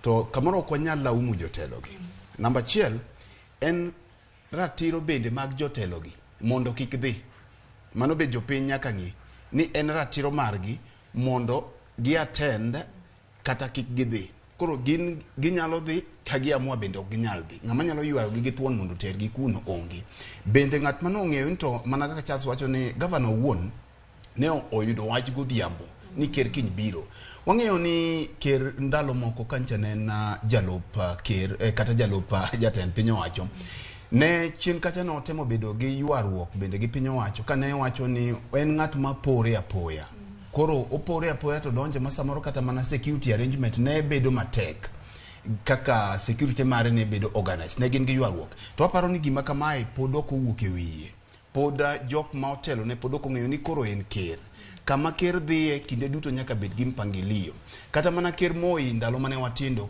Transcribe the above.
to kamoro ok wanyal laumo jotelogi. Namba achiel en ratiro bende mag jotelogi mondo kik dhi. Mano be jopiny nyaka ng'i ni en ratiro margi mondo gi attend kata kik gidhi. Koro ginyalo dhi ka giamua bende ok ginyal dhi. Ng'ama nyalo ywayo gi thuon mondo tergi kuno onge. Bende ng'at mano ong'eyo ni to mana kaka Charles wacho ni gavana wuon ne oyudo wach godhiambo ni ker kiny biro. Wang'eyo ni ker ndalo moko kancha ne na jalup ker kata jalup jatend piny owacho. Ne chien kacha no temo bedo gi ywaruok bende gi piny owacho kane wacho ni en ng'at ma pore apoya. Koro opore apoya to donje ma samoro kata mana security arrangement ne bedo matek. Kaka security mare ne bedo organized. Ne gin gi ywaruok. To aparo ni gima kamae pod ok owuok e wiye. Pod jok ma otelo ne pod ok ong'eyo ni koro en ker. Kama ker dhiye kinde duto nyaka bed gi mpangilio. Kata mana ker Moi ndalo mane watindo